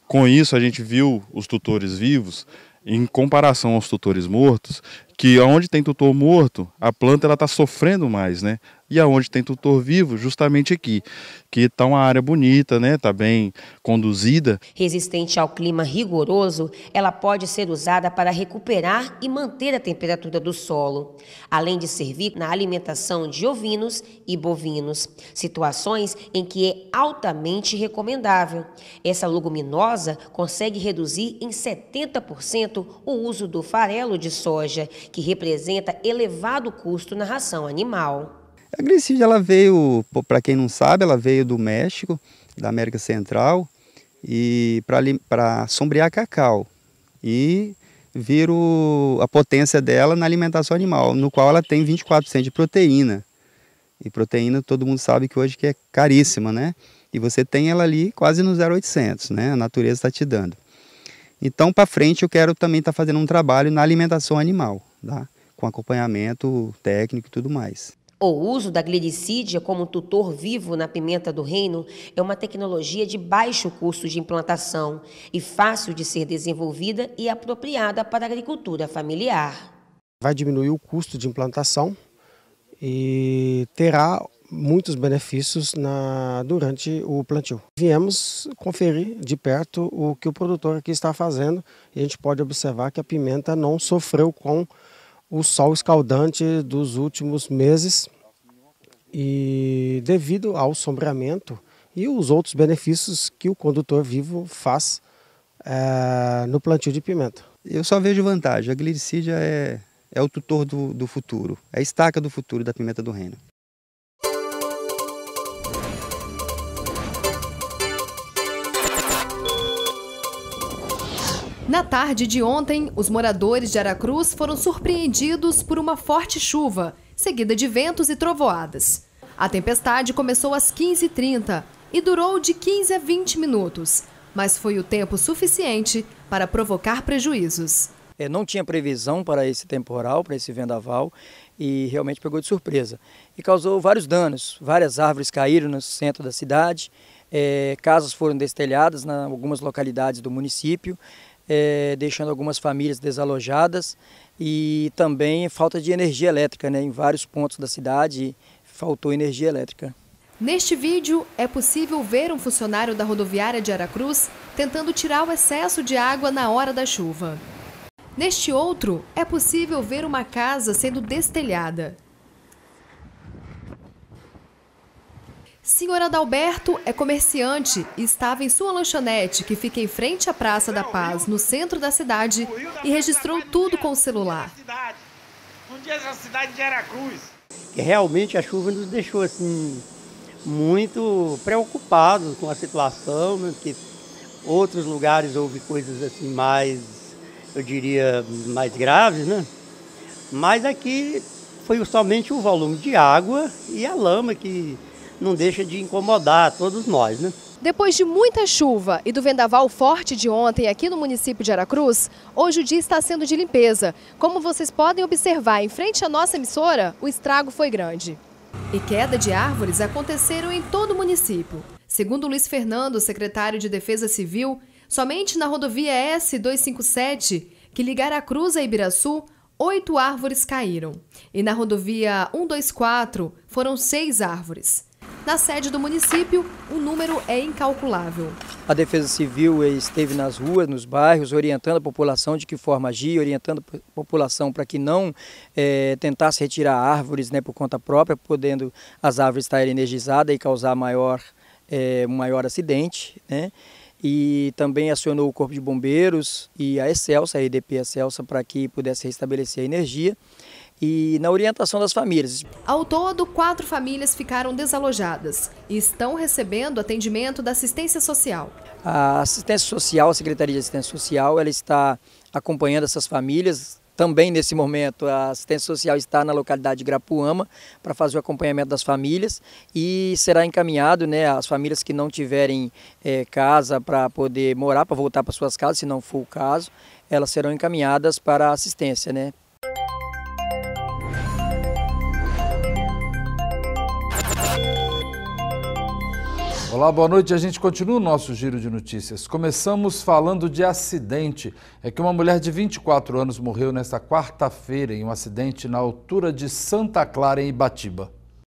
Com isso, a gente viu os tutores vivos, em comparação aos tutores mortos, que onde tem tutor morto, a planta está sofrendo mais, né? E aonde tem tutor vivo, justamente aqui, que está uma área bonita, né? Está bem conduzida.
Resistente ao clima rigoroso, ela pode ser usada para recuperar e manter a temperatura do solo, além de servir na alimentação de ovinos e bovinos, situações em que é altamente recomendável. Essa leguminosa consegue reduzir em 70% o uso do farelo de soja, que representa elevado custo na ração animal.
A glicídia, ela veio, para quem não sabe, ela veio do México, da América Central, e para sombrear cacau. E vira a potência dela na alimentação animal, no qual ela tem 24% de proteína. E proteína todo mundo sabe que hoje que é caríssima, né? E você tem ela ali quase no 0,800, né? A natureza está te dando. Então, para frente, eu quero também estar fazendo um trabalho na alimentação animal, tá? Com acompanhamento técnico e tudo mais.
O uso da glicídia como tutor vivo na pimenta do reino é uma tecnologia de baixo custo de implantação e fácil de ser desenvolvida e apropriada para a agricultura familiar.
Vai diminuir o custo de implantação e terá muitos benefícios durante o plantio. Viemos conferir de perto o que o produtor aqui está fazendo e a gente pode observar que a pimenta não sofreu com o sol escaldante dos últimos meses e devido ao sombreamento e os outros benefícios que o condutor vivo faz no plantio de pimenta.
Eu só vejo vantagem. A glicídia é o tutor do futuro, é a estaca do futuro da pimenta do reino.
Na tarde de ontem, os moradores de Aracruz foram surpreendidos por uma forte chuva, seguida de ventos e trovoadas. A tempestade começou às 15h30 e durou de 15 a 20 minutos, mas foi o tempo suficiente para provocar prejuízos.
Não tinha previsão para esse temporal, para esse vendaval, e realmente pegou de surpresa. E causou vários danos, várias árvores caíram no centro da cidade, casas foram destelhadas em algumas localidades do município, deixando algumas famílias desalojadas e também falta de energia elétrica, né? Em vários pontos da cidade faltou energia elétrica.
Neste vídeo é possível ver um funcionário da rodoviária de Aracruz tentando tirar o excesso de água na hora da chuva. Neste outro é possível ver uma casa sendo destelhada. Senhor Adalberto é comerciante e estava em sua lanchonete, que fica em frente à Praça da Paz, no centro da cidade, e registrou tudo com o celular.
Um dia essa cidade de Aracruz.
Realmente a chuva nos deixou assim muito preocupados com a situação, né? Porque outros lugares houve coisas assim mais, eu diria, mais graves, né? Mas aqui foi somente o volume de água e a lama que não deixa de incomodar todos nós, né?
Depois de muita chuva e do vendaval forte de ontem aqui no município de Aracruz, hoje o dia está sendo de limpeza. Como vocês podem observar em frente à nossa emissora, o estrago foi grande. E queda de árvores aconteceram em todo o município. Segundo Luiz Fernando, secretário de Defesa Civil, somente na rodovia S-257, que liga Aracruz a Ibiraçu, 8 árvores caíram. E na rodovia 124 foram 6 árvores. Na sede do município, o número é incalculável.
A Defesa Civil esteve nas ruas, nos bairros, orientando a população de que forma agir, orientando a população para que não tentasse retirar árvores, né, por conta própria, podendo as árvores estar energizadas e causar um maior acidente, né? E também acionou o Corpo de Bombeiros e a Excelsa, a EDP Excelsa, para que pudesse restabelecer a energia. E na orientação das famílias.
Ao todo, 4 famílias ficaram desalojadas e estão recebendo atendimento da assistência social.
A assistência social, a Secretaria de Assistência Social, ela está acompanhando essas famílias, Também nesse momento a assistência social está na localidade de Grapuama para fazer o acompanhamento das famílias e será encaminhado, né, as famílias que não tiverem casa para poder morar, para voltar para suas casas, se não for o caso, elas serão encaminhadas para a assistência, né?
Olá, boa noite. A gente continua o nosso giro de notícias. Começamos falando de acidente. É que uma mulher de 24 anos morreu nesta quarta-feira em um acidente na altura de Santa Clara, em Ibatiba.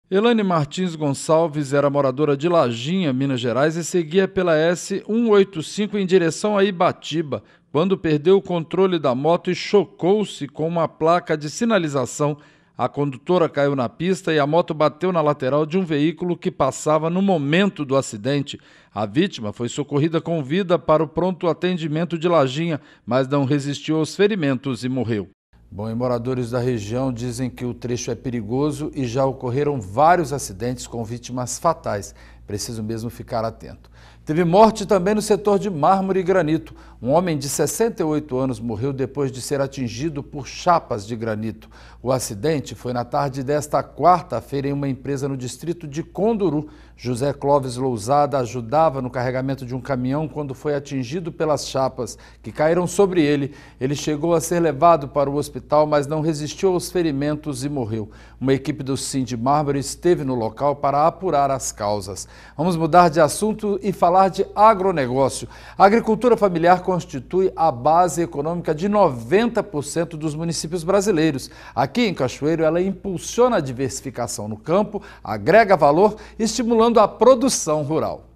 Elaine Martins Gonçalves era moradora de Lajinha, Minas Gerais, e seguia pela S-185 em direção a Ibatiba, quando perdeu o controle da moto e chocou-se com uma placa de sinalização. A condutora caiu na pista e a moto bateu na lateral de um veículo que passava no momento do acidente. A vítima foi socorrida com vida para o pronto atendimento de Lajinha, mas não resistiu aos ferimentos e morreu. Bom, e moradores da região dizem que o trecho é perigoso e já ocorreram vários acidentes com vítimas fatais. Preciso mesmo ficar atento. Teve morte também no setor de mármore e granito. Um homem de 68 anos morreu depois de ser atingido por chapas de granito. O acidente foi na tarde desta quarta-feira em uma empresa no distrito de Conduru. José Clóvis Lousada ajudava no carregamento de um caminhão quando foi atingido pelas chapas que caíram sobre ele. Ele chegou a ser levado para o hospital, mas não resistiu aos ferimentos e morreu. Uma equipe do Sindmármore esteve no local para apurar as causas. Vamos mudar de assunto e falar de agronegócio. A agricultura familiar constitui a base econômica de 90% dos municípios brasileiros. Aqui em Cachoeiro, ela impulsiona a diversificação no campo, agrega valor, estimulando a produção rural.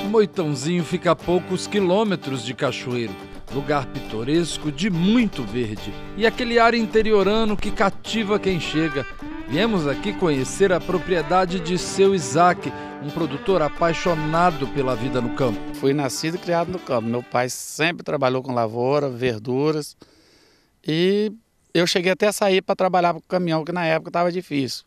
Moitãozinho fica a poucos quilômetros de Cachoeiro, lugar pitoresco de muito verde e aquele ar interiorano que cativa quem chega. Viemos aqui conhecer a propriedade de seu Isaac, um produtor apaixonado pela vida no campo.
Fui nascido e criado no campo. Meu pai sempre trabalhou com lavoura, verduras e eu cheguei até a sair para trabalhar com o caminhão, que na época estava difícil.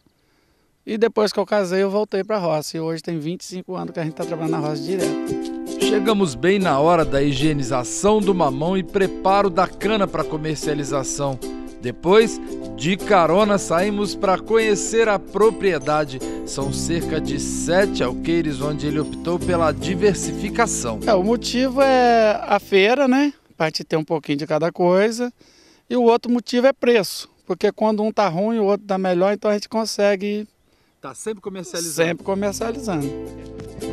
E depois que eu casei, eu voltei para a roça. E hoje tem 25 anos que a gente está trabalhando na roça direto.
Chegamos bem na hora da higienização do mamão e preparo da cana para comercialização. Depois, de carona, saímos para conhecer a propriedade. São cerca de 7 alqueires onde ele optou pela diversificação.
O motivo é a feira, né? Para gente ter um pouquinho de cada coisa. E o outro motivo é preço. Porque quando um tá ruim, o outro tá melhor, então a gente consegue...
Tá sempre comercializando.
Sempre comercializando.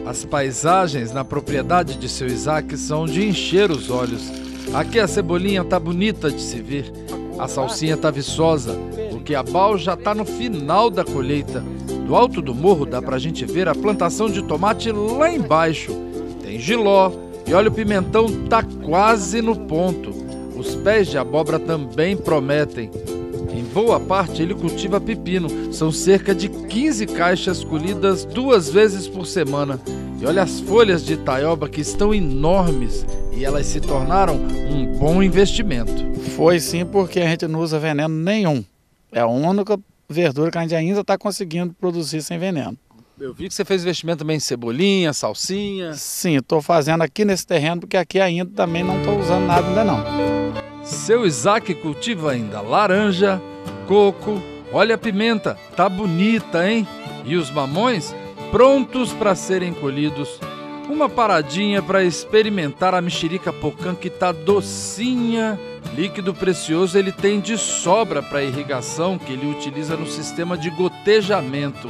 As paisagens na propriedade de seu Isaac são de encher os olhos. Aqui a cebolinha tá bonita de se ver. A salsinha tá viçosa. O quiabau já tá no final da colheita. Do alto do morro dá pra gente ver a plantação de tomate lá embaixo. Tem jiló e olha, o pimentão tá quase no ponto. Os pés de abóbora também prometem. Em boa parte ele cultiva pepino. São cerca de 15 caixas colhidas 2 vezes por semana. E olha as folhas de taioba que estão enormes e elas se tornaram um bom investimento.
Foi sim, porque a gente não usa veneno nenhum. É a única verdura que a gente ainda está conseguindo produzir sem veneno.
Eu vi que você fez investimento também em cebolinha, salsinha.
Sim, estou fazendo aqui nesse terreno, porque aqui ainda também não estou usando nada ainda não.
Seu Isaac cultiva ainda laranja, coco, olha a pimenta, tá bonita, hein? E os mamões prontos para serem colhidos. Uma paradinha para experimentar a mexerica pocã que tá docinha. Líquido precioso ele tem de sobra para irrigação que ele utiliza no sistema de gotejamento.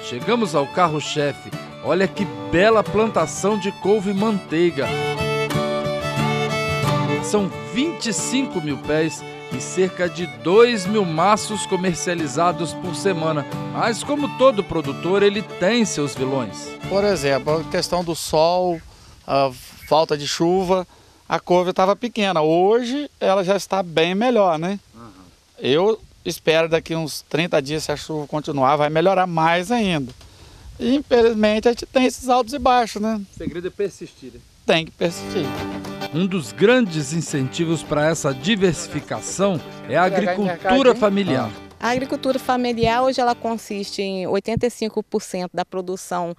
Chegamos ao carro-chefe. Olha que bela plantação de couve-manteiga. São 25 mil pés e cerca de 2 mil maços comercializados por semana. Mas como todo produtor, ele tem seus vilões.
Por exemplo, a questão do sol, a falta de chuva, a couve estava pequena. Hoje ela já está bem melhor, né? Eu espero daqui uns 30 dias, se a chuva continuar, vai melhorar mais ainda. E infelizmente a gente tem esses altos e baixos, né?
O segredo é persistir.
Tem que persistir.
Um dos grandes incentivos para essa diversificação é a agricultura familiar.
A agricultura familiar hoje ela consiste em 85% da produção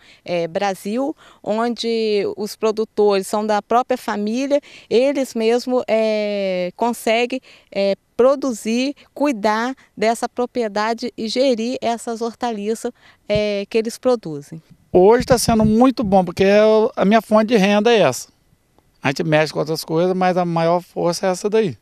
Brasil, onde os produtores são da própria família, eles mesmos conseguem produzir, cuidar dessa propriedade e gerir essas hortaliças que eles produzem.
Hoje está sendo muito bom, porque a minha fonte de renda é essa. A gente mexe com outras coisas, mas a maior força é essa daí.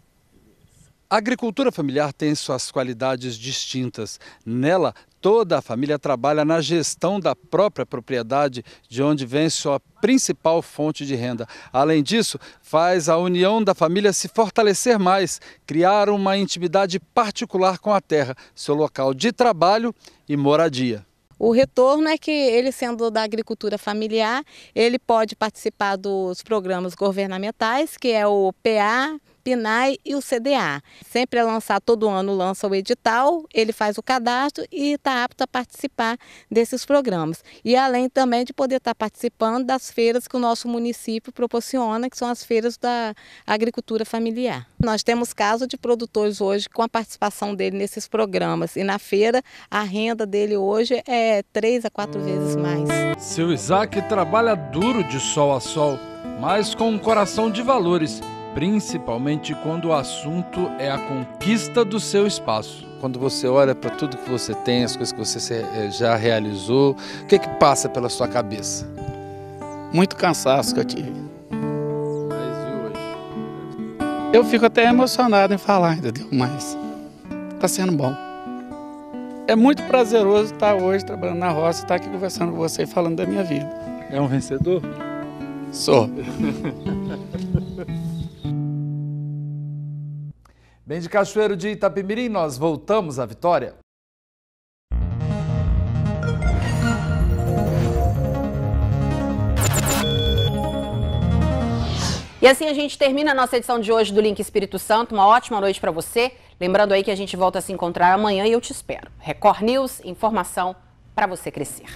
A agricultura familiar tem suas qualidades distintas. Nela, toda a família trabalha na gestão da própria propriedade, de onde vem sua principal fonte de renda. Além disso, faz a união da família se fortalecer mais, criar uma intimidade particular com a terra, seu local de trabalho e moradia.
O retorno é que ele, sendo da agricultura familiar, ele pode participar dos programas governamentais, que é o PA, PNAE e o CDA. Sempre todo ano lança o edital, ele faz o cadastro e está apto a participar desses programas. E além também de poder estar participando das feiras que o nosso município proporciona, que são as feiras da agricultura familiar. Nós temos casos de produtores hoje com a participação dele nesses programas. E na feira, a renda dele hoje é 3 a 4 vezes mais.
Seu Isaac trabalha duro de sol a sol, mas com um coração de valores, principalmente quando o assunto é a conquista do seu espaço. Quando você olha para tudo que você tem, as coisas que você já realizou, o que passa pela sua cabeça?
Muito cansaço que eu tive.
Mas e hoje?
Eu fico até emocionado em falar, entendeu? Mas está sendo bom. É muito prazeroso estar hoje trabalhando na roça, estar aqui conversando com você e falando da minha vida.
É um vencedor?
Sou.
Bem de Cachoeiro de Itapemirim, nós voltamos à Vitória.
E assim a gente termina a nossa edição de hoje do Link Espírito Santo. Uma ótima noite para você. Lembrando aí que a gente volta a se encontrar amanhã e eu te espero. Record News, informação para você crescer.